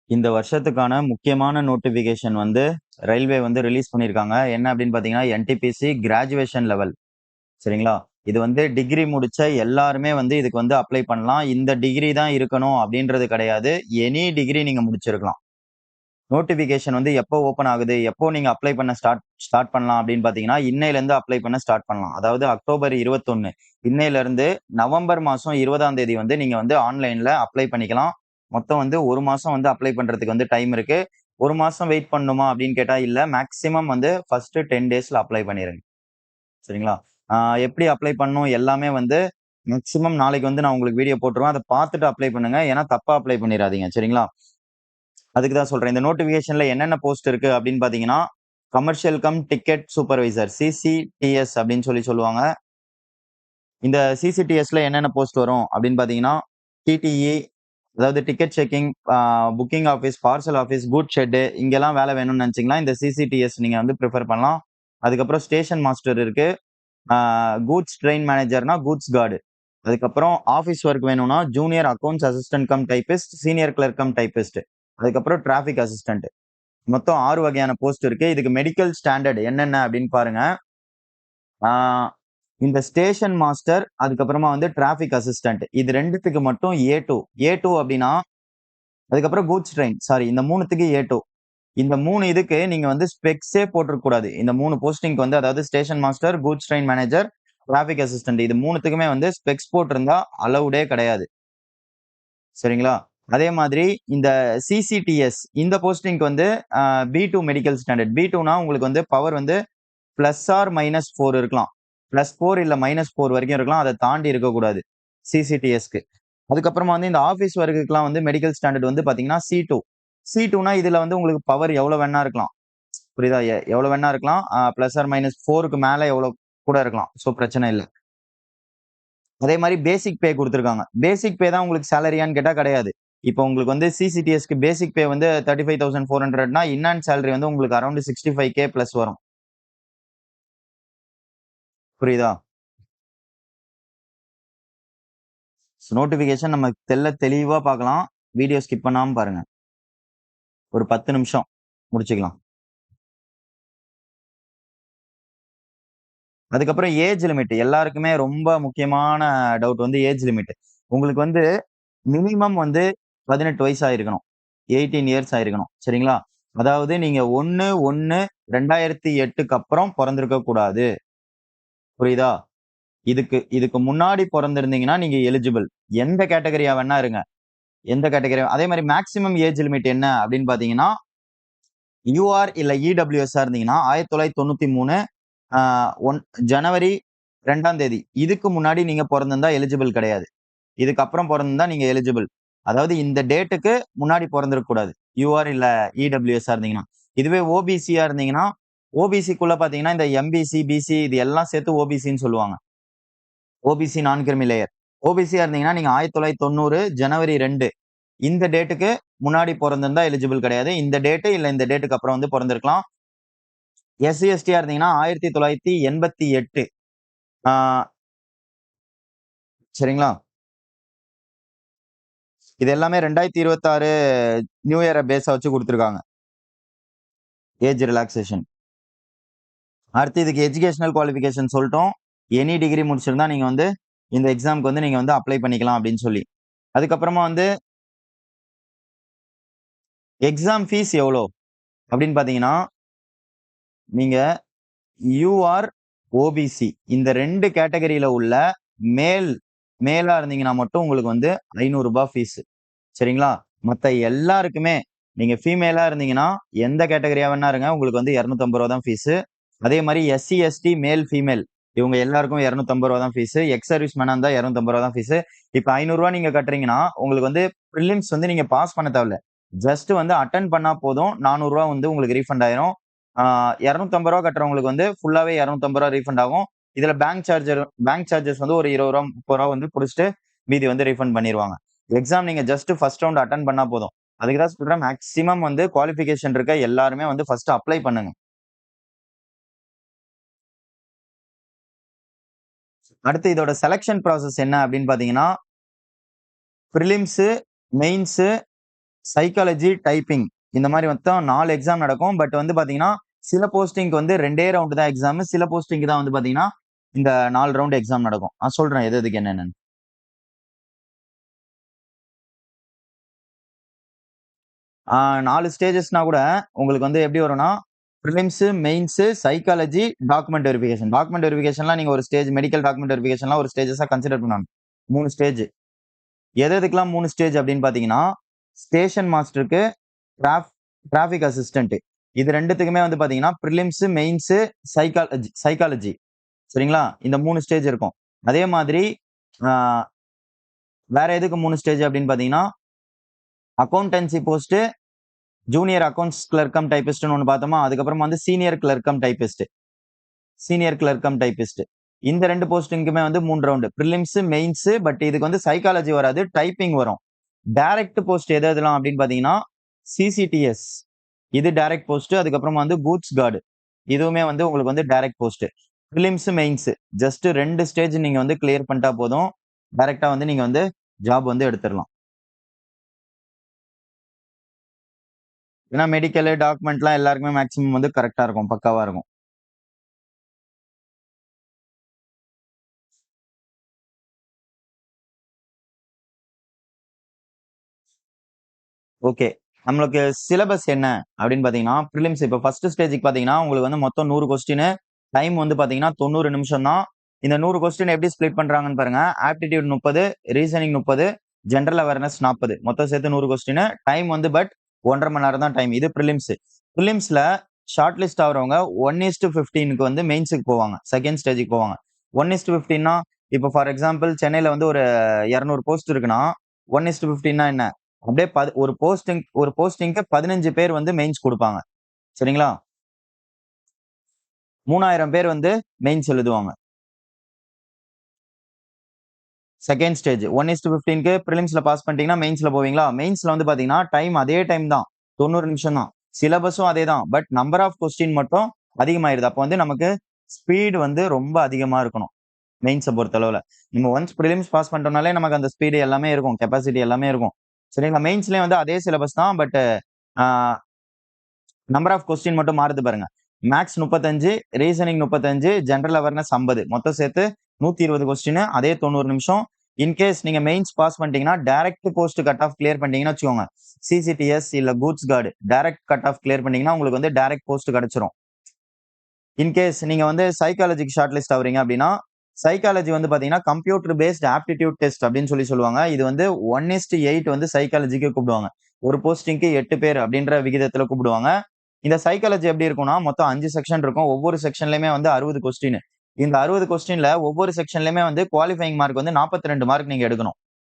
இந்த வருஷத்துக்கான முக்கியமான நோட்டிஃபிகேஷன் வந்து ரயில்வே வந்து ரிலீஸ் பண்ணியிருக்காங்க. என்ன அப்படின்னு பார்த்தீங்கன்னா, என்டிபிசி கிராஜுவேஷன் லெவல். சரிங்களா? இது வந்து டிகிரி முடிச்ச எல்லாருமே வந்து இதுக்கு வந்து அப்ளை பண்ணலாம். இந்த டிகிரி தான் இருக்கணும் அப்படின்றது கிடையாது. எனி டிகிரி நீங்க முடிச்சிருக்கலாம். நோட்டிஃபிகேஷன் வந்து எப்போ ஓப்பன் ஆகுது? எப்போ நீங்க அப்ளை பண்ண ஸ்டார்ட் ஸ்டார்ட் பண்ணலாம் அப்படின்னு பார்த்தீங்கன்னா, இன்னையிலேருந்து அப்ளை பண்ண ஸ்டார்ட் பண்ணலாம். அதாவது அக்டோபர் 21 இன்னையிலேருந்து நவம்பர் மாசம் 20ஆம் தேதி வந்து நீங்க வந்து ஆன்லைன்ல அப்ளை பண்ணிக்கலாம். மொத்தம் வந்து 1 மாசம் வந்து அப்ளை பண்றதுக்கு வந்து டைம் இருக்கு. 1 மாசம் வெயிட் பண்ணணுமா அப்படின்னு கேட்டா இல்ல. மேக்ஸிமம் வந்து ஃபர்ஸ்ட் 10 டேஸ்ல அப்ளை பண்ணிருங்க. சரிங்களா? ஆ எப்படி அப்ளை பண்ணணும் எல்லாமே வந்து மேக்ஸிமம் நாளைக்கு வந்து நான் உங்களுக்கு வீடியோ போட்டுருவேன். அத பார்த்துட்டு அப்ளை பண்ணுங்க. ஏன்னா தப்பா அப்ளை பண்ணிறாதீங்க. சரிங்களா? அதுக்கு தான் சொல்றேன். இந்த நோட்டிஃபிகேஷன்ல என்னென்ன போஸ்ட் இருக்கு அப்படின்னு பார்த்தீங்கன்னா, கமர்ஷியல் கம் டிக்கெட் சூப்பர்வைசர் சிசிடிஎஸ் அப்படின்னு சொல்லுவாங்க. இந்த சிசிடிஎஸ்ல என்னென்ன போஸ்ட் வரும் அப்படின்னு பார்த்தீங்கன்னா, டிடிஇ அதாவது ticket checking, booking office, parcel office, goods shed இங்கெல்லாம் வேலை வேணும்னு நினைச்சீங்கன்னா, இந்த சிசிடிஎஸ் நீங்க வந்து பிரிஃபர் பண்ணலாம். அதுக்கப்புறம் ஸ்டேஷன் மாஸ்டர் இருக்கு. கூட்ஸ் ட்ரெயின் மேனேஜர்னா கூட்ஸ் கார்டு. அதுக்கப்புறம் ஆஃபீஸ் ஒர்க் வேணும்னா junior accounts assistant cum typist, senior clerk cum typist. அதுக்கப்புறம் டிராஃபிக் அசிஸ்டன்ட். மொத்தம் 6 வகையான போஸ்ட் இருக்கு. இதுக்கு மெடிக்கல் ஸ்டாண்டர்ட் என்னென்ன அப்படின்னு பாருங்க. ஆஹ் இந்த ஸ்டேஷன் மாஸ்டர், அதுக்கப்புறமா வந்து டிராஃபிக் அசிஸ்டன்ட், இது ரெண்டுத்துக்கு மட்டும் A2. A2 அப்படின்னா அதுக்கப்புறம் கூட்ஸ் ட்ரெயின், சாரி, இந்த மூணுத்துக்கு A2. இந்த 3 இதுக்கு நீங்க வந்து ஸ்பெக்ஸே போட்டிருக்க கூடாது. இந்த 3 போஸ்டிங்க்கு வந்து அதாவது station master, goods train manager, traffic assistant இது மூணுத்துக்குமே வந்து ஸ்பெக்ஸ் போட்டிருந்தா அலவுடே கிடையாது. சரிங்களா? அதே மாதிரி இந்த சிசிடிஎஸ் இந்த போஸ்டிங்க்கு வந்து B2 மெடிக்கல் ஸ்டாண்டர்ட். B2னா உங்களுக்கு வந்து பவர் வந்து பிளஸ் ஆர் மைனஸ் 4 இருக்கலாம். +4 இல்ல -4 வரைக்கும் இருக்கலாம். அதை தாண்டி இருக்கக்கூடாது சிசிடிஎஸ்க்கு. அதுக்கப்புறமா வந்து இந்த ஆஃபீஸ் ஒர்க்குக்குலாம் வந்து மெடிக்கல் ஸ்டாண்டர்ட் வந்து பார்த்தீங்கன்னா C2. C2னா இதுல வந்து உங்களுக்கு பவர் எவ்வளவு வேணா இருக்கலாம். புரியுதா? எவ்வளவு வேணா இருக்கலாம். பிளஸ் ஆர் -4க்கு மேல எவ்வளவு கூட இருக்கலாம். சோ பிரச்சனை இல்ல. அதே மாதிரி பேசிக் பே குடுத்துருக்காங்க. பேசிக் பே தான் உங்களுக்கு சேலரியான்னு கேட்டா கிடையாது. இப்போ உங்களுக்கு வந்து சிசிடிஎஸ்க்கு பேசிக் பே வந்து 35,400னா இன் ஹேண்ட் சேலரி வந்து உங்களுக்கு அரௌண்ட் 65K பிளஸ் வரும். புரியுதா? நோட்டிபிகேஷன் நம்ம தெளிவா பார்க்கலாம். வீடியோ ஸ்கிப் பண்ணாம பாருங்க. ஒரு 10 நிமிஷம் முடிச்சுக்கலாம். அதுக்கப்புறம் ஏஜ் லிமிட் எல்லாருக்குமே ரொம்ப முக்கியமான டவுட் வந்து ஏஜ் லிமிட். உங்களுக்கு வந்து மினிமம் வந்து 18 வயசு ஆயிருக்கணும். 18 இயர்ஸ் ஆயிருக்கணும். சரிங்களா? அதாவது நீங்க 1/1/2008க்கு அப்புறம் பொறந்திருக்க கூடாது. புரியுதா? இதுக்கு முன்னாடி பொறந்திருந்தீங்கன்னா நீங்க எலிஜிபிள். எந்த கேட்டகரியா வேணா இருங்க. எந்த கேட்டகரி அதே மாரி மேக்ஸிமம் ஏஜ் லிமிட் என்ன அப்படின்னு பார்த்தீங்கன்னா, யூஆர் இல்ல இடபிள்யூஎஸ்ஸா இருந்தீங்கன்னா 1993 ஆ ஒன் ஜனவரி 2ஆம் தேதி. இதுக்கு முன்னாடி நீங்க பொறந்திருந்தா எலிஜிபிள் கிடையாது. இதுக்கப்புறம் பொறந்திருந்தா நீங்க எலிஜிபிள். அதாவது இந்த டேட்டுக்கு முன்னாடி பொறந்திருக்க கூடாது. யூஆர் இல்ல இடபிள்யூஎஸ்ஸா இருந்தீங்கன்னா. இதுவே ஓபிசியா இருந்தீங்கன்னா, ஓபிசிக்குள்ள பார்த்தீங்கன்னா, இந்த எம்பிசி, பிசி இது எல்லாம் சேர்த்து ஓபிசின்னு சொல்லுவாங்க. ஓபிசி நான் கிரிமி லேயர். ஓபிசியா இருந்தீங்கன்னா, நீங்க 1990 ஜனவரி 2 இந்த டேட்டுக்கு முன்னாடி பொறந்திருந்தா எலிஜிபிள் கிடையாது. இந்த டேட் இல்ல இந்த டேட்டுக்கு அப்புறம் வந்து பொறந்திருக்கலாம். எஸ்சி, எஸ்டியா இருந்தீங்கன்னா 1988 ஆ சரிங்களா? இது எல்லாமே 2026 நியூ இயர பேஸா வச்சு குடுத்துருக்காங்க. Age relaxation. அடுத்து இதுக்கு எஜுகேஷனல் குவாலிஃபிகேஷன் சொல்ட்டோம். எனி டிகிரி முடிச்சிருந்தா நீங்க வந்து இந்த எக்ஸாம்க்கு வந்து நீங்க வந்து அப்ளை பண்ணிக்கலாம் அப்படின்னு சொல்லி. அதுக்கப்புறமா வந்து எக்ஸாம் ஃபீஸ் எவ்வளோ? அப்படின்னு பார்த்தீங்கன்னா, நீங்க யூஆர், ஓபிசி இந்த 2 கேட்டகரியில உள்ள மேல் மேலா இருந்தீங்கன்னா மட்டும் உங்களுக்கு வந்து ரூ. 500 ஃபீஸ். சரிங்களா? மத்த எல்லாருக்குமே நீங்க ஃபீமேலா இருந்தீங்கன்னா, எந்த கேட்டகரியா வேணா இருங்க. உங்களுக்கு வந்து ரூ. 250 தான் ஃபீஸு. அதே மாரி எஸ்சி, எஸ்டி, மேல், ஃபீமேல் இவங்க எல்லாருக்கும் ரூ. 250 தான் ஃபீஸு. எக்ஸ் சர்வீஸ் மேனா இருந்தா ரூ. 250 தான் ஃபீஸு. இப்ப ரூ. 500 நீங்க கட்டுறீங்கன்னா, உங்களுக்கு வந்து பிரிலிம்ஸ் வந்து நீங்க பாஸ் பண்ண தேவையில்ல. ஜஸ்ட் வந்து அட்டெண்ட் பண்ணா போதும். ரூ. 400 வந்து உங்களுக்கு ரீஃபண்ட் ஆயிரும். ரூ. 250 கட்டுறவங்களுக்கு வந்து ஃபுல்லாவே ரூ. 250 ரீஃபண்ட் ஆகும். இதுல பேங்க் சார்ஜஸ் வந்து ஒரு ரூ. 20 ரூ. 30 வந்து புடிச்சுட்டு மீதி வந்து ரீஃபண்ட் பண்ணிருவாங்க. எக்ஸாம் நீங்க ஜஸ்ட் ஃபர்ஸ்ட் ரவுண்ட் அட்டெண்ட் பண்ணா போதும். அதுக்கு தான் சொல்றேன் மேக்ஸிமம் வந்து குவாலிஃபிகேஷன் இருக்க எல்லாருமே வந்து ஃபர்ஸ்ட் அப்ளை பண்ணுங்க. அடுத்து இதோட செலக்ஷன் ப்ராசஸ் என்ன அப்படின்னு பார்த்தீங்கன்னா, பிரிலிம்ஸு, மெயின்ஸு, சைக்காலஜி, டைப்பிங் இந்த மாதிரி மொத்தம் 4 எக்ஸாம் நடக்கும். பட் வந்து பாத்தீங்கன்னா சில போஸ்டிங்க்கு வந்து 2 ரவுண்ட் தான் எக்ஸாம். சில போஸ்டிங்க்கு தான் வந்து பாத்தீங்கன்னா இந்த 4 ரவுண்ட் எக்ஸாம் நடக்கும். நான் சொல்றேன் எது எதுக்கு என்னன்னு. 4 ஸ்டேஜஸ்னா கூட உங்களுக்கு வந்து எப்படி வரும்னா, prelims, mains, psychology, document verification. Document வெரிஃபிகேஷன்லாம் நீங்க ஒரு ஸ்டேஜ் மெடிக்கல் டாக்குமெண்ட் வெரிஃபிகேஷன்லாம் ஒரு ஸ்டேஜஸா கன்சிடர் பண்ணுவாங்க. 3 ஸ்டேஜ். எது எதுக்கெல்லாம் 3 ஸ்டேஜ் அப்படின்னு பாத்தீங்கன்னா, ஸ்டேஷன் மாஸ்டருக்கு, டிராஃபிக் அசிஸ்டன்ட் இது 2த்துக்குமே வந்து பாத்தீங்கன்னா பிரிலிம்ஸ், மெயின்ஸ், சைக்காலஜி சரிங்களா? இந்த 3 ஸ்டேஜ் இருக்கும். அதே மாதிரி ஆ, வேற எதுக்கு 3 ஸ்டேஜ் அப்படின்னு பாத்தீங்கன்னா, accountancy post, junior accounts clerk cum டைபிஸ்ட்னு ஒன்று பார்த்தோமா, அதுக்கப்புறம் வந்து சீனியர் கிளர்க் கம் டைபிஸ்ட், இந்த 2 போஸ்டிங்குமே வந்து 3 ரவுண்டு. பிரிலிம்ஸ், மெயின்ஸ், பட் இதுக்கு வந்து சைக்காலஜி வராது, டைப்பிங் வரும். டைரக்ட் போஸ்ட் எது எதெல்லாம் அப்படின்னு பாத்தீங்கன்னா, சிசிடிஎஸ் இது டைரக்ட் போஸ்ட். அதுக்கப்புறம் வந்து பூட்ஸ் கார்டு இதுவுமே வந்து உங்களுக்கு வந்து direct post. Prelims, mains just 2 stage நீங்க வந்து கிளியர் பண்ணிட்டா போதும். டைரக்டா வந்து நீங்க வந்து ஜாப் வந்து எடுத்துடலாம். ஏன்னா மெடிக்கல் டாக்குமெண்ட்லாம் எல்லாருக்குமே மேக்ஸிமம் வந்து கரெக்டா இருக்கும், பக்காவா இருக்கும். ஓகே. நம்மளுக்கு சிலபஸ் என்ன அப்படின்னு பாத்தீங்கன்னா, பிரிலிம்ஸ் இப்ப ஃபர்ஸ்ட் ஸ்டேஜ்க்கு பாத்தீங்கன்னா, உங்களுக்கு வந்து மொத்தம் 100 கொஸ்டின். டைம் வந்து பாத்தீங்கன்னா 90 நிமிஷம் தான். இந்த 100 கொஸ்டின் எப்படி ஸ்ப்ளிட் பண்றாங்கன்னு பாருங்க. Aptitude 30, reasoning 30, general awareness 40. மொத்தம் சேர்த்து 100 கொஸ்டின். டைம் வந்து பட் 1.5 மணி நேரம் தான் டைம். இது பிரிலிம்ஸ். பிரிலிம்ஸ்ல ஷார்ட் லிஸ்ட் ஆகுறவங்க 1:15க்கு வந்து மெயின்ஸுக்கு போவாங்க. செகண்ட் ஸ்டேஜ்க்கு போவாங்க. 1:15னா இப்போ ஃபார் எக்ஸாம்பிள் சென்னையில வந்து ஒரு 200 போஸ்ட் இருக்குன்னா 1:15னா என்ன? அப்படியே ஒரு போஸ்டிங்க்கு 15 பேர் வந்து மெயின்ஸ் கொடுப்பாங்க. சரிங்களா? 3000 பேர் வந்து மெயின்ஸ் எழுதுவாங்க. செகண்ட் ஸ்டேஜ் 1:15க்கு பிரிலிம்ஸ்ல பாஸ் பண்ணிட்டீங்கன்னா மெயின்ஸ்ல போவீங்களா? மெயின்ஸ்ல வந்து பாத்தீங்கன்னா டைம் அதே டைம் தான். 90 நிமிஷம் தான். சிலபஸும் அதே தான். பட் நம்பர் ஆஃப் கொஸ்டின் மட்டும் அதிகமாயிருது. அப்போ வந்து நமக்கு ஸ்பீடு வந்து ரொம்ப அதிகமா இருக்கணும். மெயின்ஸ பொறுத்தளவுல. நம்ம ஒன்ஸ் பிரிலிம்ஸ் பாஸ் பண்ணிட்டோம்னாலே நமக்கு அந்த ஸ்பீடு எல்லாமே இருக்கும். கெப்பாசிட்டி எல்லாமே இருக்கும். சரிங்களா? மெயின்ஸ்லயும் வந்து அதே சிலபஸ் தான். But ah number of question மட்டும் மாறுது பாருங்க. Maths 35, reasoning 35, general awareness 50. மொத்தம் சேர்த்து 120 கொஸ்டின். அதே 90 நிமிஷம். இன்கேஸ் நீங்க மெயின்ஸ் பாஸ் பண்ணிட்டீங்கன்னா, direct post cut off clear பண்ணிட்டீங்கன்னு வச்சுக்கோங்க. சிசிடிஎஸ் இல்ல goods guard direct cut off clear பண்ணீங்கன்னா, உங்களுக்கு வந்து டைரக்ட் போஸ்ட் கிடைச்சிரும். இன்கேஸ் நீங்க வந்து சைக்காலஜிக்கு ஷார்ட் லிஸ்ட் ஆகுறீங்க அப்படின்னா, சைக்காலஜி வந்து பாத்தீங்கன்னா கம்ப்யூட்டர் பேஸ்ட் ஆப்டிடியூட் டெஸ்ட் அப்படின்னு சொல்லுவாங்க. இது வந்து 1:8 வந்து சைக்காலஜிக்கு கூப்பிடுவாங்க. ஒரு போஸ்டிங்க்கு 8 பேர் அப்படின்ற விகிதத்துல கூப்பிடுவாங்க. இந்த சைக்காலஜி எப்படி இருக்கும்னா, மொத்தம் 5 செக்ஷன் இருக்கும். ஒவ்வொரு செக்ஷன்லயுமே வந்து 60 கொஸ்டின். இந்த 60 கொஸ்டின்ல ஒவ்வொரு செக்ஷன்லயுமே வந்து குவாலிஃபைங் மார்க் வந்து 42 மார்க் நீங்க எடுக்கணும்.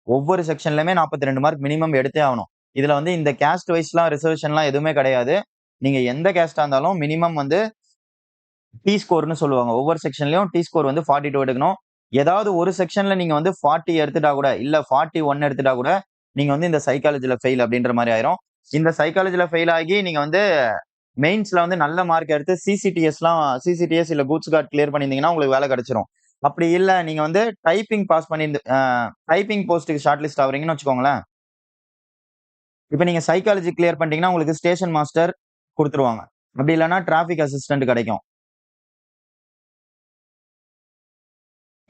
ஒவ்வொரு செக்ஷன்லயுமே 42 மார்க் மினிமம் எடுத்தே ஆகணும். இதுல வந்து இந்த கேஸ்ட் வைஸ்லாம் ரிசர்வேஷன்லாம் எதுவுமே கிடையாது. நீங்க எந்த கேஸ்டா இருந்தாலும் மினிமம் வந்து டி ஸ்கோர்ன்னு சொல்லுவாங்க. ஒவ்வொரு செக்ஷன்லயும் டி ஸ்கோர் வந்து 42 எடுக்கணும். ஏதாவது ஒரு செக்ஷன்ல நீங்க வந்து 40 எடுத்துட்டா கூட, இல்ல 41 எடுத்துட்டா கூட, நீங்க வந்து இந்த சைக்காலஜில ஃபெயில் அப்படின்ற மாரி ஆயிரும். இந்த சைக்காலஜில ஃபெயில் ஆகி நீங்க வந்து மெயின்ஸ்ல வந்து நல்ல மார்க் எடுத்து சிசிடிஎஸ் இல்ல கூட்ஸ் கார்ட் கிளியர் பண்ணியிருந்தீங்கன்னா உங்களுக்கு வேலை கிடைச்சிரும். அப்படி இல்ல நீங்க வந்து டைப்பிங் பாஸ் பண்ணியிருந்து டைப்பிங் போஸ்ட்க்கு ஷார்ட் லிஸ்ட் ஆகுறீங்கன்னு வச்சுக்கோங்களேன். இப்ப நீங்க சைக்காலஜி கிளியர் பண்ணிட்டீங்கன்னா உங்களுக்கு ஸ்டேஷன் மாஸ்டர் குடுத்துருவாங்க. அப்படி இல்லன்னா டிராபிக் அசிஸ்டன்ட் கிடைக்கும்.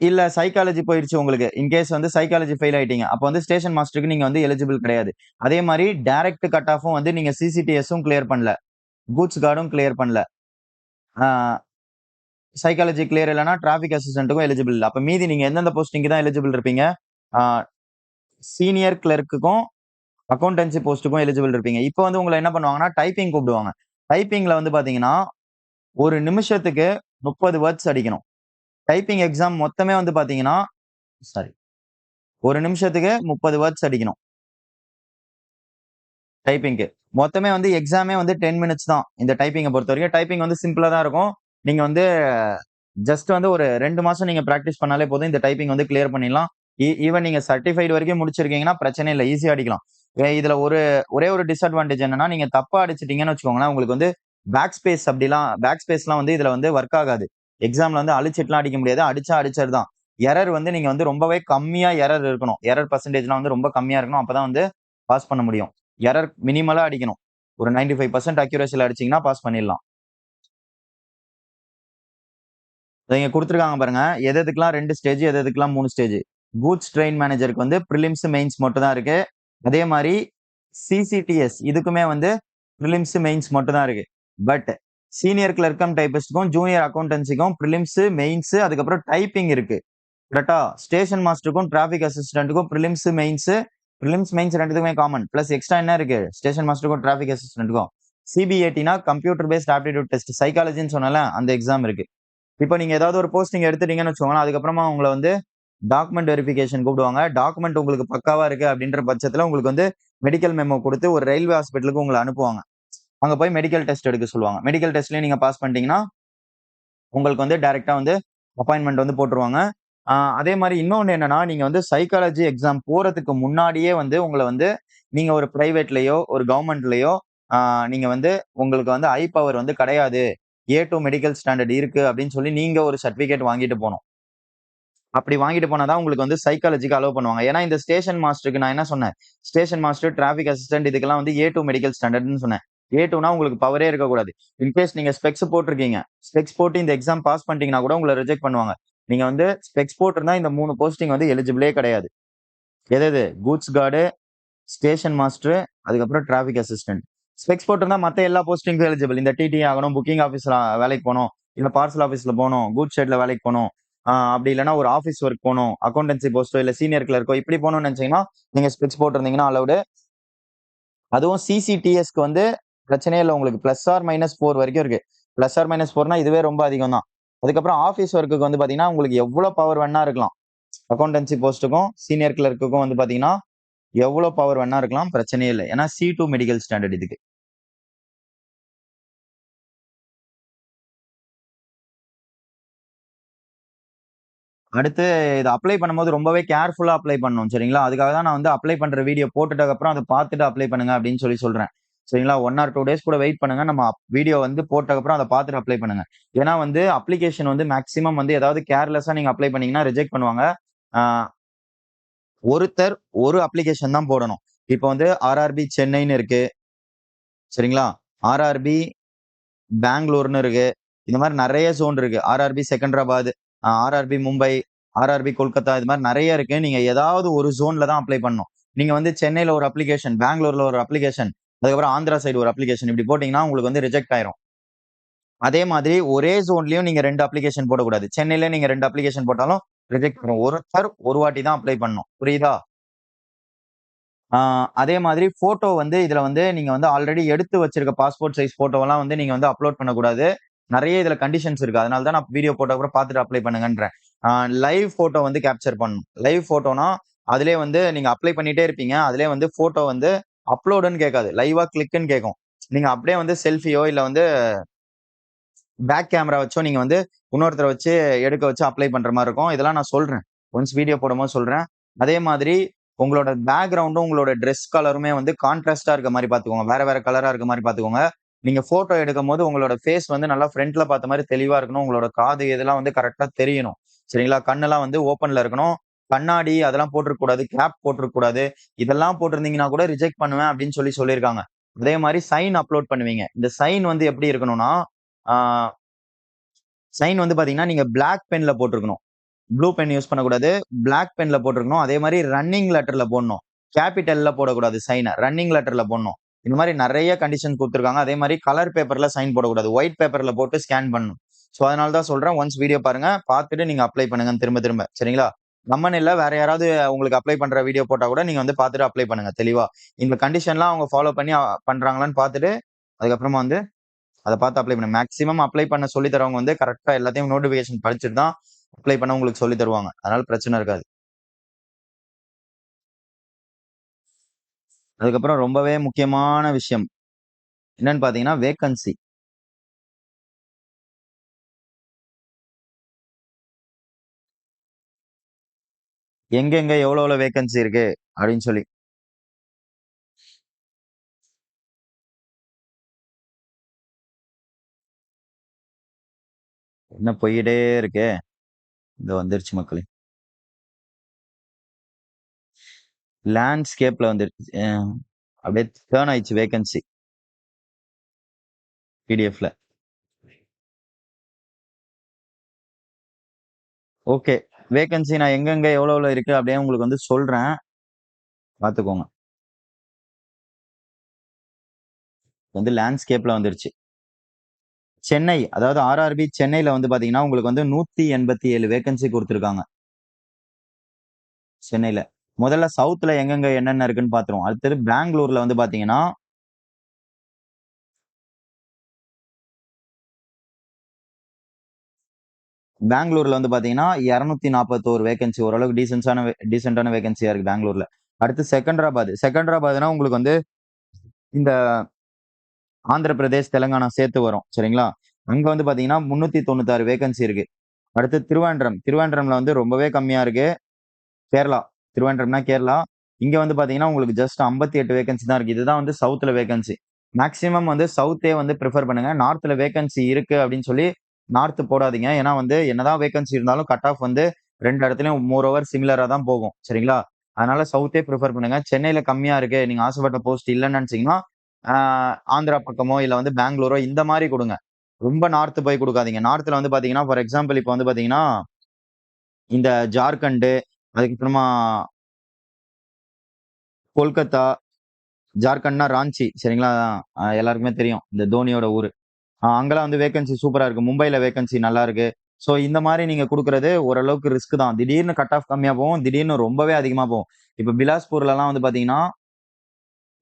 இல்ல சைக்காலஜி போயிருச்சு உங்களுக்கு. இன்கேஸ் வந்து சைக்காலஜி ஃபெயில் ஆயிட்டீங்க. அப்ப வந்து ஸ்டேஷன் மாஸ்டருக்கு நீங்க வந்து எலிஜிபிள் கிடையாது. அதே மாரி டைரக்ட் கட் ஆஃப்பும் வந்து நீங்க சிசிடிஎஸும் கிளியர் பண்ணல. கூட்ஸ் கார்டும் கிளியர் பண்ணல. ஆ சைக்காலஜி கிளியர் இல்லன்னா டிராபிக் அசிஸ்டன்ட்க்கும் எலிஜிபிள் இல்ல. அப்ப மீதி நீங்க எந்தெந்த போஸ்டிங்க்கு தான் எலிஜிபிள் இருப்பீங்க? ஆ சீனியர் கிளர்க்குக்கும், அக்கவுண்டன்சி போஸ்ட்டுக்கும் எலிஜிபிள் இருப்பீங்க. இப்ப வந்து உங்கள என்ன பண்ணுவாங்கன்னா, டைப்பிங் கூப்பிடுவாங்க. டைப்பிங்ல வந்து பாத்தீங்கன்னா, ஒரு நிமிஷத்துக்கு 30 வேர்ட்ஸ் அடிக்கணும். டைப்பிங் எக்ஸாம் மொத்தமே வந்து பாத்தீங்கன்னா சாரி. ஒரு நிமிஷத்துக்கு 30 வேர்ட்ஸ் அடிக்கணும். டைப்பிங்க்கு. மொத்தமே வந்து எக்ஸாமே வந்து 10 மினிட்ஸ் தான். இந்த டைப்பிங்க பொறுத்தவரைக்கும். டைப்பிங் வந்து சிம்பிளா தான் இருக்கும். நீங்க வந்து ஜஸ்ட் வந்து ஒரு 2 மாசம் நீங்க பிராக்டிஸ் பண்ணாலே போதும். இந்த டைப்பிங் வந்து கிளியர் பண்ணிடலாம். ஈவன் நீங்க சர்டிஃபைட் வரைக்கும் முடிச்சிருக்கீங்கன்னா பிரச்சனை இல்ல. ஈஸியா அடிக்கலாம். இதுல ஒரே ஒரு டிஸ்அட்வான்டேஜ் என்னன்னா, நீங்க தப்பா அடிச்சிட்டீங்கன்னு வச்சுக்கோங்களேன், உங்களுக்கு வந்து பேக் ஸ்பேஸ்லாம் வந்து இதுல வந்து வொர்க் ஆகாது. எக்ஸாம்ல வந்து அழிச்சிட்டுலாம் அடிக்க முடியாது. அடிச்சா அடிச்சது தான். எரர் வந்து நீங்க வந்து ரொம்பவே கம்மியா எரர் இருக்கணும். எரர் பெர்சன்டேஜ்லாம் வந்து ரொம்ப கம்மியா இருக்கணும். அப்பதான் வந்து பாஸ் பண்ண முடியும். எரர் மினிமலா அடிக்கணும். ஒரு 95% அக்யூரசில அடிச்சீங்கன்னா பாஸ் பண்ணிடலாம். இங்க குடுத்துருக்காங்க பாருங்க. எது எதுக்கெல்லாம் 2 ஸ்டேஜ், எது எதுக்கெல்லாம் 3 ஸ்டேஜ். கூட்ஸ் ட்ரெயின் மேனேஜருக்கு வந்து பிரிலிம்ஸ், மெயின்ஸ் மட்டும் தான் இருக்கு. அதே மாரி சிசிடிஎஸ் இதுக்குமே வந்து பிரிலிம்ஸ், மெயின்ஸ் மட்டும் தான் இருக்கு. பட் சீனியர் கிளர்க் கம் டைப்பிஸ்ட்க்கும், ஜூனியர் அக்கவுண்டன்சிக்கும் பிரிலிம்ஸ், மெயின்ஸ் அதுக்கப்புறம் டைப்பிங் இருக்கு. கரெக்ட்டா? ஸ்டேஷன் மாஸ்டருக்கும், டிராஃபிக் அசிஸ்டன்ட்டுக்கும் பிரிலிம்ஸ், மெயின்ஸ் 2த்துக்குமே காமன். பிளஸ் எக்ஸ்ட்ரா என்ன இருக்கு? ஸ்டேஷன் மாஸ்டருக்கும், டிராஃபிக் அசிஸ்டன்ட்டுக்கும். சிபிஏடினா கம்ப்யூட்டர் பேஸ்ட் ஆப்டிட்யூட் டெஸ்ட். சைக்காலஜின்னு சொன்னேன்ல, அந்த எக்ஸாம் இருக்கு. இப்போ நீங்க ஏதாவது ஒரு போஸ்டிங் எடுத்துட்டீங்கன்னு வச்சுக்கோங்களேன். அதுக்கப்புறமா உங்கள வந்து டாக்குமெண்ட் வெரிஃபிகேஷன் கூப்பிடுவாங்க. டாக்குமெண்ட் உங்களுக்கு பக்காவா இருக்கு அப்படின்ற பட்சத்துல உங்களுக்கு வந்து மெடிக்கல் மெமோ குடுத்து ஒரு ரயில்வே ஹாஸ்பிட்டலுக்கு உங்கள அனுப்புவாங்க. அங்க போய் மெடிக்கல் டெஸ்ட் எடுக்க சொல்லுவாங்க. மெடிக்கல் டெஸ்ட்லயும் நீங்க பாஸ் பண்ணிட்டீங்கன்னா, உங்களுக்கு வந்து டைரக்ட்டா வந்து அப்பாயின்ட்மென்ட் வந்து போட்டுருவாங்க. அதே மாரி இன்னொன்னு என்னன்னா, நீங்க வந்து சைக்காலஜி எக்ஸாம் போறதுக்கு முன்னாடியே வந்து உங்கள வந்து நீங்க ஒரு பிரைவேட்லயோ, ஒரு கவர்ன்மெண்ட்லயோ ஆ நீங்க வந்து உங்களுக்கு வந்து ஐ பவர் வந்து கிடையாது. A2 மெடிக்கல் ஸ்டாண்டர்ட் இருக்கு அப்படின்னு சொல்லி நீங்க ஒரு சர்டிபிகேட் வாங்கிட்டு போணும். அப்படி வாங்கிட்டு போனா தான் உங்களுக்கு வந்து சைக்காலஜிக்கு அலோவ் பண்ணுவாங்க. ஏன்னா இந்த ஸ்டேஷன் மாஸ்டருக்கு நான் என்ன சொன்னேன்? ஸ்டேஷன் மாஸ்டர், டிராஃபிக் அசிஸ்டன்ட் இதுக்கெல்லாம் வந்து A2 மெடிக்கல் ஸ்டாண்டர்ட்ன்னு சொன்னேன். A2னா உங்களுக்கு பவரே இருக்கக்கூடாது. இன்கேஸ் நீங்க ஸ்பெக்ஸ் போட்டிருக்கீங்க. ஸ்பெக்ஸ் போட்டு இந்த எக்ஸாம் பாஸ் பண்ணிட்டீங்கன்னா கூட உங்கள ரிஜெக்ட் பண்ணுவாங்க. நீங்க வந்து ஸ்பெக்ஸ் போட்டிருந்தா இந்த 3 போஸ்டிங் வந்து எலிஜிபிளே கிடையாது. எது எது? கூட்ஸ் கார்டு, ஸ்டேஷன் மாஸ்டர், அதுக்கப்புறம் டிராஃபிக் அசிஸ்டன்ட். ஸ்பெக்ஸ் போட்டிருந்தா மத்த எல்லா போஸ்டிங்க்கும் எலிஜிபிள். இந்த டிடி ஆகணும், புக்கிங் ஆஃபீஸ்ல வேலைக்கு போணும், இல்ல பார்சல் ஆஃபீஸ்ல போணும், கூட்ஸ் ஷெட்ல வேலைக்கு போணும். அப்படி இல்லன்னா ஒரு ஆஃபீஸ் ஒர்க் போணும், அக்கவுண்டன்சி போஸ்டோ இல்ல சீனியர் கிளர்க்கோ இப்படி போணும்னு நினைச்சீங்கன்னா, நீங்க ஸ்பெக்ஸ் போட்டிருந்தீங்கன்னா அலவுடு. அதுவும் சிசிடிஎஸ்க்கு வந்து பிரச்சனையே இல்ல உங்களுக்கு. பிளஸ் ஆர் மைனஸ் 4 வரைக்கும் இருக்கு. பிளஸ் ஆர் மைனஸ் 4னா இதுவே ரொம்ப அதிகம் தான். அதுக்கப்புறம் ஆஃபீஸ் ஒர்க்குக்கு வந்து பாத்தீங்கன்னா, உங்களுக்கு எவ்வளவு பவர் வேணா இருக்கலாம். அக்கவுண்டன்சி போஸ்ட்டுக்கும், சீனியர் கிளர்க்குக்கும் வந்து பாத்தீங்கன்னா, எவ்வளவு பவர் வேணா இருக்கலாம். பிரச்சனையே இல்ல. ஏன்னா C2 மெடிக்கல் ஸ்டாண்டர்ட் இதுக்கு. அடுத்து இத அப்ளை பண்ணும்போது ரொம்பவே கேர்ஃபுல்லா அப்ளை பண்ணணும். சரிங்களா? அதுக்காக தான் நான் வந்து அப்ளை பண்ற வீடியோ போட்டுட்டதுக்கு அப்புறம் அத பார்த்துட்டு அப்ளை பண்ணுங்க அப்படின்னு சொல்லி சொல்றேன். சரிங்களா? 1 ஆர் 2 டேஸ் கூட வெயிட் பண்ணுங்க. நம்ம வீடியோ வந்து போட்டதுக்கு அப்புறம் அத பார்த்துட்டு அப்ளை பண்ணுங்க. ஏன்னா வந்து அப்ளிகேஷன் வந்து மேக்ஸிமம் வந்து ஏதாவது கேர்லெஸ்ஸா நீங்க அப்ளை பண்ணீங்கன்னா ரிஜெக்ட் பண்ணுவாங்க. ஆ ஒருத்தர் ஒரு அப்ளிகேஷன் தான் போடணும். இப்ப வந்து ஆர்ஆர்பி சென்னைன்னு இருக்கு. சரிங்களா? ஆர்ஆர்பி பெங்களூர்ன்னு இருக்கு. இந்த மாரி நெறைய ஜோன் இருக்கு. RRB Secunderabad, RRB Mumbai, RRB Kolkata இது மாரி நெறைய இருக்கு. நீங்க ஏதாவது ஒரு ஜோன்ல தான் அப்ளை பண்ணணும். நீங்க வந்து சென்னையில ஒரு அப்ளிகேஷன், பெங்களூர்ல ஒரு அப்ளிகேஷன், அதுக்கப்புறம் ஆந்திரா சைடு ஒரு அப்ளிகேஷன் இப்படி போட்டீங்கன்னா உங்களுக்கு வந்து ரிஜெக்ட் ஆயிரும். அதே மாதிரி ஒரே ஜோன்லயும் நீங்க 2 அப்ளிகேஷன் போடக்கூடாது. சென்னையில நீங்க 2 அப்ளிகேஷன் போட்டாலும் ரிஜெக்ட் ஆயிரும். ஒருத்தர் ஒரு வாட்டி தான் அப்ளை பண்ணணும். புரியுதா? ஆ அதே மாதிரி ஃபோட்டோ வந்து இதுல வந்து நீங்க வந்து ஆல்ரெடி எடுத்து வச்சிருக்க பாஸ்போர்ட் சைஸ் ஃபோட்டோவெல்லாம் வந்து நீங்க வந்து அப்லோட் பண்ணக்கூடாது. நெறைய இதுல கண்டிஷன்ஸ் இருக்கு. அதனால தான் நான் வீடியோ போட்டோ கூட பார்த்துட்டு அப்ளை பண்ணுங்கன்றேன். ஆ லைவ் ஃபோட்டோ வந்து கேப்சர் பண்ணணும். லைவ் ஃபோட்டோனா, அதிலேயே வந்து நீங்க அப்ளை பண்ணிட்டே இருப்பீங்க. அதிலேயே வந்து ஃபோட்டோ வந்து அப்லோடுன்னு கேட்காது. லைவா கிளிக்ன்னு கேட்கும். நீங்க அப்படியே வந்து செல்ஃபியோ இல்ல வந்து பேக் கேமரா வச்சோ நீங்க வந்து இன்னொருத்தர வச்சு எடுக்க வச்சு அப்ளை பண்ற மாரி இருக்கும். இதெல்லாம் நான் சொல்றேன். ஒன்ஸ் வீடியோ போடும்போது சொல்றேன். அதே மாதிரி உங்களோட பேக்கிரவுண்டும், உங்களோட ட்ரெஸ் கலருமே வந்து கான்ட்ராஸ்ட்டா இருக்க மாரி பார்த்துக்கோங்க. வேற வேற கலரா இருக்க மாரி பார்த்துக்கோங்க. நீங்க ஃபோட்டோ எடுக்கும்போது உங்களோட ஃபேஸ் வந்து நல்லா ஃப்ரண்ட்ல பார்த்த மாரி தெளிவா இருக்கணும். உங்களோட காது இதெல்லாம் வந்து கரெக்ட்டா தெரியணும். சரிங்களா? கண்ணெல்லாம் வந்து ஓப்பன்ல இருக்கணும். கண்ணாடி அதெல்லாம் போட்டுருக்க கூடாது. கேப் போட்டுருக்க கூடாது. இதெல்லாம் போட்டிருந்தீங்கன்னா கூட ரிஜெக்ட் பண்ணுவேன் அப்படின்னு சொல்லியிருக்காங்க. அதே மாரி சைன் அப்லோட் பண்ணுவீங்க. இந்த சைன் வந்து எப்படி இருக்கணும்னா, ஆ சைன் வந்து பார்த்தீங்கன்னா, நீங்க பிளாக் பென்ல போட்டுருக்கணும். ப்ளூ பென் யூஸ் பண்ணக்கூடாது. பிளாக் பென்ல போட்டுருக்கணும். அதே மாரி ரன்னிங் லெட்டர்ல போடணும். கேப்பிட்டல்ல போடக்கூடாது சைன. ரன்னிங் லெட்டர்ல போடணும். இந்த மாரி நெறைய கண்டிஷன் குடுத்துருக்காங்க. அதே மாரி கலர் பேப்பர்ல சைன் போடக்கூடாது. ஒயிட் பேப்பர்ல போட்டு ஸ்கேன் பண்ணணும். சோ, அதனால தான் சொல்றேன். ஒன்ஸ் வீடியோ பாருங்க. பார்த்துட்டு நீங்க அப்ளை பண்ணுங்கன்னு திரும்ப திரும்ப. சரிங்களா? நம்மன்னு இல்ல, வேற யாராவது உங்களுக்கு அப்ளை பண்ற வீடியோ போட்டா கூட நீங்க வந்து பார்த்துட்டு அப்ளை பண்ணுங்க தெளிவா. இந்த கண்டிஷன்லாம் அவங்க ஃபாலோ பண்ணி பண்றாங்களான்னு பார்த்துட்டு, அதுக்கப்புறமா வந்து அத பார்த்து அப்ளை பண்ணுங்க. மேக்ஸிமம் அப்ளை பண்ண சொல்லி தரவங்க வந்து கரெக்ட்டா எல்லாத்தையும் நோட்டிஃபிகேஷன் படிச்சுட்டு தான் அப்ளை பண்ண உங்களுக்கு சொல்லி தருவாங்க. அதனால பிரச்சனை இருக்காது. அதுக்கப்புறம் ரொம்பவே முக்கியமான விஷயம் என்னன்னு பார்த்தீங்கன்னா, வேக்கன்சி. எங்கெங்க எவ்வளோ எவ்வளோ வேக்கன்சி இருக்கு அப்படின்னு சொல்லி. என்ன போய்க்கிட்டே இருக்கே! இதோ வந்துருச்சு மக்களே. லேண்ட்ஸ்கேப்ல வந்துருச்சு. அப்படியே டேர்ன் ஆயிடுச்சு வேகன்சி பிடிஎஃப்ல. ஓகே, வேகன்சி நான் எங்கெங்க எவ்வளவு இருக்கு அப்படியே உங்களுக்கு வந்து சொல்றேன், பாத்துக்கோங்க. வந்து லேண்ட்ஸ்கேப்ல வந்துருச்சு. சென்னை, அதாவது ஆர்ஆர்பி சென்னையில வந்து பாத்தீங்கன்னா உங்களுக்கு வந்து 187 வேகன்சி கொடுத்துருக்காங்க சென்னையில. முதல்ல சவுத்ல எங்கெங்க என்னென்ன இருக்குன்னு பாத்துருவோம். அடுத்தது பெங்களூர்ல வந்து பாத்தீங்கன்னா பெங்களூர்ல வந்து பாத்தீங்கன்னா 241 வேகன்சி, ஓரளவுக்கு டீசென்டான வேகன்சியா இருக்கு பெங்களூர்ல. அடுத்து செகண்டராபாத்னா உங்களுக்கு வந்து இந்த ஆந்திர பிரதேஷ் தெலுங்கானா சேர்த்து வரும் சரிங்களா. அங்க வந்து பாத்தீங்கன்னா 396 வேகன்சி இருக்கு. அடுத்து திருவேண்டரம்ல வந்து ரொம்பவே கம்மியா இருக்கு. கேரளா, திருவேண்டரம்னா கேரளா. இங்க வந்து பாத்தீங்கன்னா உங்களுக்கு ஜஸ்ட் 58 வேகன்சி தான் இருக்கு. இதுதான் வந்து சவுத்ல வேகன்சி. மேக்ஸிமம் வந்து சவுத்தே வந்து ப்ரிஃபர் பண்ணுங்க. நார்த்ல வேகன்சி இருக்கு அப்படின்னு சொல்லி நார்த் போடாதீங்க. ஏன்னா வந்து என்னதான் வேகன்சி இருந்தாலும் கட் ஆஃப் வந்து ரெண்டு இடத்துலயும் மோர் ஓவர் சிமிலரா தான் போகும் சரிங்களா. அதனால சவுத்தே ப்ரிஃபர் பண்ணுங்க. சென்னையில கம்மியா இருக்கு, நீங்க ஆசைப்பட்ட போஸ்ட் இல்லைன்னு நினைச்சீங்கன்னா ஆந்திரா பக்கமோ இல்ல வந்து பெங்களூரோ இந்த மாதிரி கொடுங்க. ரொம்ப நார்த் போய் கொடுக்காதீங்க. நார்த்ல வந்து பாத்தீங்கன்னா ஃபார் எக்ஸாம்பிள் இப்போ வந்து பாத்தீங்கன்னா இந்த ஜார்க்கண்ட், அதுக்கப்புறமா கொல்கத்தா, ஜார்க்கண்ட்னா ராஞ்சி சரிங்களா. எல்லாருக்குமே தெரியும் இந்த தோனியோட ஊரு. அங்கெல்லாம் வந்து வேகன்சி சூப்பரா இருக்கு. மும்பைல வேகன்சி நல்லா இருக்கு. சோ இந்த மாதிரி நீங்க குடுக்குறது ஓரளவுக்கு ரிஸ்க் தான். திடீர்னு கட் ஆஃப் கம்மியா போகும், திடீர்னு ரொம்பவே அதிகமா போகும். இப்ப பிலாஸ்பூர்லலாம் வந்து பாத்தீங்கன்னா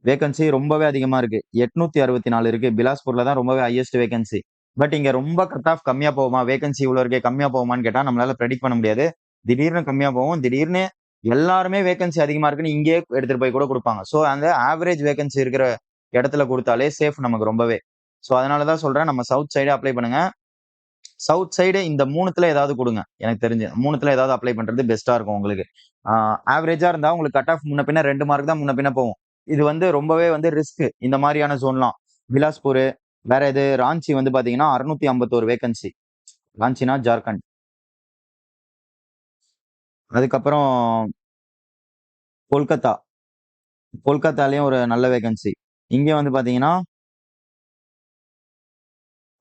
வேகன்சி ரொம்பவே அதிகமா இருக்கு. 864 இருக்கு. பிலாஸ்பூர்ல தான் ரொம்பவே ஹையஸ்ட் வேகன்சி. பட் இங்க ரொம்ப கட் ஆஃப் கம்மியா போகுமா, வேகன்சி இவ்வளவு இருக்கே கம்மியா போகுமான்னு கேட்டா நம்மளால ப்ரெடிக்ட் பண்ண முடியாது. திடீர்னு கம்மியா போகும், திடீர்னு எல்லாருமே வேகன்சி அதிகமா இருக்குன்னு இங்கேயே எடுத்துட்டு போய் கூட கொடுப்பாங்க. சோ அந்த ஆவரேஜ் வேகன்சி இருக்கிற இடத்துல கொடுத்தாலே சேஃப் நமக்கு ரொம்பவே. சோ அதனாலதான் சொல்றேன், நம்ம சவுத் சைடு அப்ளை பண்ணுங்க. சவுத் சைடு இந்த மூணுத்துல ஏதாவது கொடுங்க. எனக்கு தெரிஞ்சு மூணுத்துல ஏதாவது அப்ளை பண்றது பெஸ்டா இருக்கும் உங்களுக்கு. ஆவரேஜா இருந்தா உங்களுக்கு கட் ஆஃப் முன்ன பின்ன 2 மார்க் தான் முன்ன பின்ன போகும். இது வந்து ரொம்பவே வந்து ரிஸ்க் இந்த மாதிரியான ஜோன்லாம். பிலாஸ்பூர், வேற இது ராஞ்சி வந்து பாத்தீங்கன்னா 651 வேகன்சி. ராஞ்சினா ஜார்க்கண்ட். அதுக்கப்புறம் கொல்கத்தா, கொல்கத்தாலயும் ஒரு நல்ல வேகன்சி. இங்க வந்து பாத்தீங்கன்னா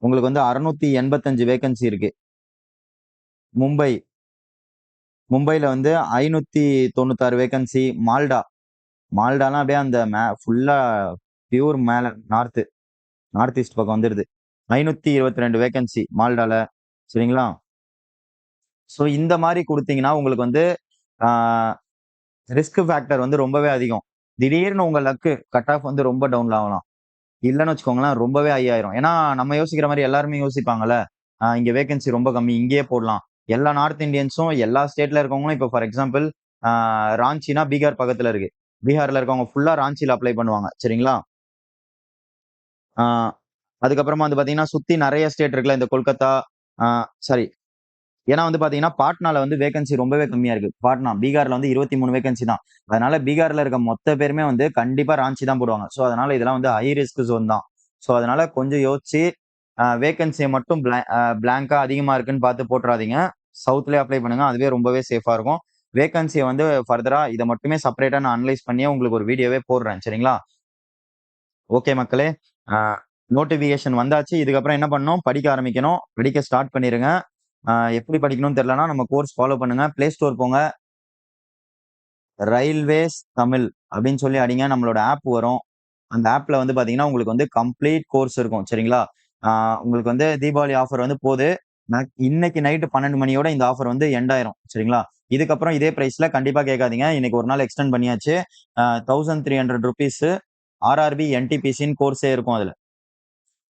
உங்களுக்கு வந்து 685 வேகன்சி இருக்கு. மும்பை, மும்பைல வந்து 596 வேகன்சி. மால்டாலாம் அப்படியே அந்த ஃபுல்லா பியூர் மேல நார்த் ஈஸ்ட் பக்கம் வந்துருது. 522 வேகன்சி மால்டால சரிங்களா. சோ இந்த மாதிரி கொடுத்தீங்கன்னா உங்களுக்கு வந்து ரிஸ்க் ஃபேக்டர் வந்து ரொம்பவே அதிகம். திடீர்னு உங்க லக்கு கட் ஆஃப் வந்து ரொம்ப டவுன்ல ஆகலாம். இல்லன்னு வச்சுக்கோங்களேன் ரொம்பவே ஹை ஆயிரும். ஏன்னா நம்ம யோசிக்கிற மாதிரி எல்லாருமே யோசிப்பாங்கல்ல. இங்க வேகன்சி ரொம்ப கம்மி, இங்கேயே போடலாம். எல்லா நார்த் இந்தியன்ஸும் எல்லா ஸ்டேட்ல இருக்கவங்களும் இப்போ ஃபார் எக்ஸாம்பிள் ராஞ்சினா பீகார் பக்கத்துல இருக்கு. பீகார்ல இருக்கவங்க ஃபுல்லா ராஞ்சில அப்ளை பண்ணுவாங்க சரிங்களா. ஆஹ் அதுக்கப்புறமா வந்து பாத்தீங்கன்னா சுத்தி நிறைய ஸ்டேட் இருக்குல்ல, இந்த கொல்கத்தா, சாரி, ஏன்னா வந்து பாத்தீங்கன்னா பாட்னால வந்து வேகன்சி ரொம்பவே கம்மியா இருக்கு. பாட்னா பீகார்ல வந்து 23 வேகன்சி தான். அதனால பீகார்ல இருக்க மொத்த பேருமே வந்து கண்டிப்பா ராஞ்சி தான் போடுவாங்க. சோ அதனால இதெல்லாம் வந்து ஹை ரிஸ்க் ஜோன் தான். சோ அதனால கொஞ்சம் யோசிச்சு வேகன்சியை மட்டும் பிளாங்கா அதிகமா இருக்குன்னு பார்த்து போட்டுறாதீங்க. சவுத்லயே அப்ளை பண்ணுங்க, அதுவே ரொம்பவே சேஃபா இருக்கும். வேகன்சியை வந்து ஃபர்தரா இதை மட்டுமே செப்பரேட்டா நான் அனலைஸ் பண்ணி உங்களுக்கு ஒரு வீடியோவே போடுறேன் சரிங்களா. ஓகே மக்களே, நோட்டிபிகேஷன் வந்தாச்சு. இதுக்கப்புறம் என்ன பண்ணணும், படிக்க ஆரம்பிக்கணும். படிக்க ஸ்டார்ட் பண்ணிருங்க. எப்படி படிக்கணும்னு தெரியலனா நம்ம கோர்ஸ் ஃபாலோ பண்ணுங்க. பிளே ஸ்டோர் போங்க, ரயில்வேஸ் தமிழ் அப்படின்னு சொல்லி அடிங்க, நம்மளோட ஆப் வரும். அந்த ஆப்ல வந்து பாத்தீங்கன்னா உங்களுக்கு வந்து கம்ப்ளீட் கோர்ஸ் இருக்கும் சரிங்களா. உங்களுக்கு வந்து தீபாவளி ஆஃபர் வந்து போகுது. இன்னைக்கு நைட்டு 12 மணியோட இந்த ஆஃபர் வந்து எண்ட் ஆயிரும் சரிங்களா. இதுக்கப்புறம் இதே பிரைஸ்ல கண்டிப்பா கேட்காதீங்க. இன்னைக்கு ஒரு நாள் எக்ஸ்டெண்ட் பண்ணியாச்சு. 1300 rupees ஆர்ஆர்பி என்டிபிசின்னு கோர்ஸே இருக்கும் அதுல.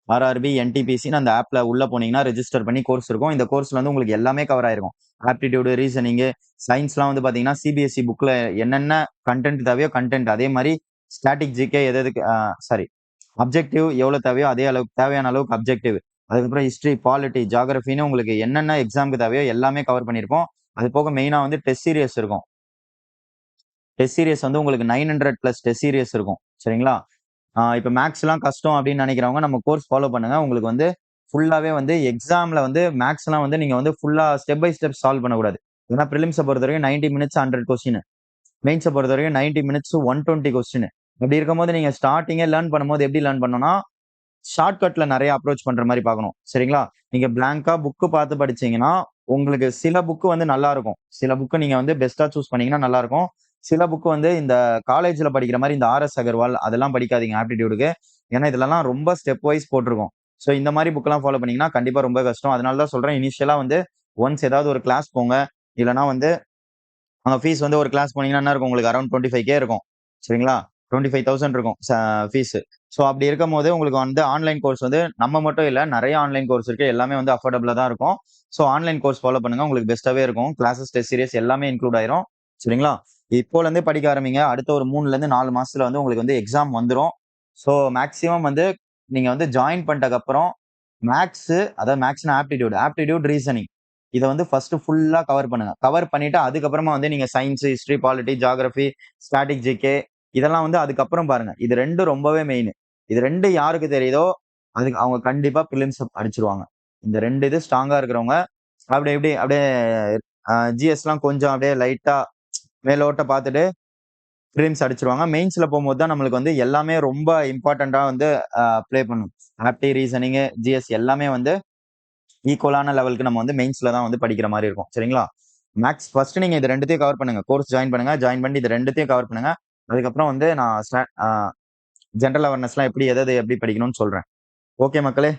ஆர்ஆர்பி என்டிபிசின்னு அந்த ஆப்ல உள்ள போனீங்கன்னா ரெஜிஸ்டர் பண்ணி கோர்ஸ் இருக்கும். இந்த கோர்ஸ்ல வந்து உங்களுக்கு எல்லாமே கவர் ஆயிருக்கும். ஆப்டிடியூடு, ரீசனிங், சயின்ஸ்லாம் வந்து பாத்தீங்கன்னா சிபிஎஸ்இ புக்ல என்னென்ன கண்டென்ட் தேவையோ கண்டென்ட், அதே மாதிரி ஸ்டாட்டிக் ஜிகே எது எதுக்கு சாரி அப்ஜெக்டிவ் எவ்வளவு தேவையோ அதே அளவுக்கு தேவையான அளவுக்கு அப்ஜெக்டிவ், அதுக்கப்புறம் ஹிஸ்டரி, பாலிட்டி, ஜியாகிரபின்னு உங்களுக்கு என்னென்ன எக்ஸாமுக்கு தேவையோ எல்லாமே கவர் பண்ணியிருப்போம். அது போக மெயினா வந்து டெஸ்ட் சீரியஸ் இருக்கும். டெஸ்ட் சீரியஸ் வந்து உங்களுக்கு 900+ டெஸ்ட் சீரியஸ் இருக்கும் சரிங்களா. இப்போ மேக்ஸ் எல்லாம் கஷ்டம் அப்படின்னு நினைக்கிறவங்க நம்ம கோர்ஸ் ஃபாலோ பண்ணுங்க. உங்களுக்கு வந்து ஃபுல்லாவே வந்து எக்ஸாம்ல வந்து மேக்ஸ் எல்லாம் வந்து நீங்க வந்து ஃபுல்லா ஸ்டெப் பை ஸ்டெப் சால்வ் பண்ணக்கூடாது. ஏன்னா ப்ரிலிம்ஸை பொறுத்த வரைக்கும் 90 minutes 100 கொஸ்டின், மெயின்ஸை பொறுத்த வரைக்கும் 90 minutes 120 கொஸ்டின். அப்படி இருக்கும்போது நீங்க ஸ்டார்ட்டிங்கே லேர்ன் பண்ணும்போது எப்படி லேர்ன் பண்ணணும்னா, ஷார்ட்கட்ல நெறைய அப்ரோச் பண்ற மாரி பார்க்கணும். சரிங்களா? நீங்க பிளாங்க்கா புக் பார்த்து படிச்சீங்கன்னா, உங்களுக்கு சில புக் வந்து நல்லா இருக்கும். சில புக் நீங்க வந்து பெஸ்ட்டா சூஸ் பண்ணீங்கன்னா நல்லா இருக்கும். சில புக் வந்து இந்த காலேஜ்ல படிக்கிற மாரி இந்த ஆர்.எஸ். அகர்வால் அதெல்லாம் படிக்காதீங்க ஆப்டிட்யூடுக்கு. ஏன்னா இதுலலாம் ரொம்ப ஸ்டெப் வைஸ் போட்டிருக்கும். ஸோ இந்த மாரி புக்லாம் ஃபாலோ பண்ணீங்கன்னா கண்டிப்பா ரொம்ப கஷ்டம். அதனால தான் சொல்றேன் இனிஷியலா வந்து ஒன்ஸ் ஏதாவது ஒரு கிளாஸ் போங்க. இல்லன்னா வந்து அங்க ஃபீஸ் வந்து ஒரு கிளாஸ் போனீங்கன்னா என்ன இருக்கும் உங்களுக்கு அரவுண்ட் 25K இருக்கும். சரிங்களா? 25,000 இருக்கும் ஃபீஸ். ஸோ அப்படி இருக்கும்போது உங்களுக்கு வந்து ஆன்லைன் கோர்ஸ் வந்து நம்ம மட்டும் இல்ல, நெறைய ஆன்லைன் கோர்ஸ் இருக்கு. எல்லாமே வந்து அஃபோர்டபுளா தான் இருக்கும். ஸோ ஆன்லைன் கோர்ஸ் ஃபாலோ பண்ணுங்க. உங்களுக்கு பெஸ்ட்டாவே இருக்கும். கிளாஸஸ், டெஸ்ட் சீரிஸ் எல்லாமே இன்க்ளூட் ஆயிரும். சரிங்களா? இப்போலருந்தே படிக்க ஆரம்பிங்க. அடுத்த ஒரு 3லருந்து 4 மாசத்துல வந்து உங்களுக்கு வந்து எக்ஸாம் வந்துரும். ஸோ மேக்ஸிமம் வந்து நீங்க வந்து ஜாயின் பண்ணிட்டதுக்கப்புறம் அதாவது மேத்ஸ்னா ஆப்டிட்யூட், ரீசனிங் இத வந்து ஃபர்ஸ்ட் ஃபுல்லா கவர் பண்ணுங்க. கவர் பண்ணிட்டு அதுக்கப்புறமா வந்து நீங்க science, history, polity, geography, static GK இதெல்லாம் வந்து அதுக்கப்புறம் பாருங்க. இது 2 ரொம்பவே மெயின். இது 2 யாருக்கு தெரியுதோ, அதுக்கு அவங்க கண்டிப்பா பிலிம்ஸ் அடிச்சுருவாங்க. இந்த 2 இது ஸ்ட்ராங்கா இருக்கிறவங்க, அப்படி இப்படி அப்படியே ஜிஎஸ்லாம் கொஞ்சம் அப்படியே லைட்டா மேலோட்ட பார்த்துட்டு பிலிம்ஸ் அடிச்சுருவாங்க. மெயின்ஸ்ல போம்போது தான் நம்மளுக்கு வந்து எல்லாமே ரொம்ப இம்பார்ட்டன்ட்டா வந்து ப்ளே பண்ணும். ஆப்டி, ரீசனிங், ஜிஎஸ் எல்லாமே வந்து ஈக்குவலான லெவலுக்கு நம்ம வந்து மெயின்ஸ்ல தான் வந்து படிக்கிற மாரி இருக்கும். சரிங்களா? மேக்ஸ் ஃபர்ஸ்ட் நீங்க இது 2த்தையும் கவர் பண்ணுங்க. கோர்ஸ் ஜாயின் பண்ணுங்க. ஜாயின் பண்ணி இது 2த்தையும் கவர் பண்ணுங்க. அதுக்கப்புறம் வந்து நான் ஜெனரல் அவேர்னஸ்லாம் எப்படி படிக்கணும்னு சொல்றேன். ஓகே மக்களே!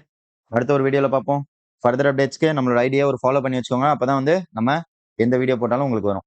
அடுத்த ஒரு வீடியோல பார்ப்போம். ஃபர்தர் அப்டேட்ஸ்க்கு நம்மளோட ஐடியா ஒரு ஃபாலோ பண்ணி வச்சுக்கோங்க. அப்பதான் வந்து நம்ம எந்த வீடியோ போட்டாலும் உங்களுக்கு வரும்.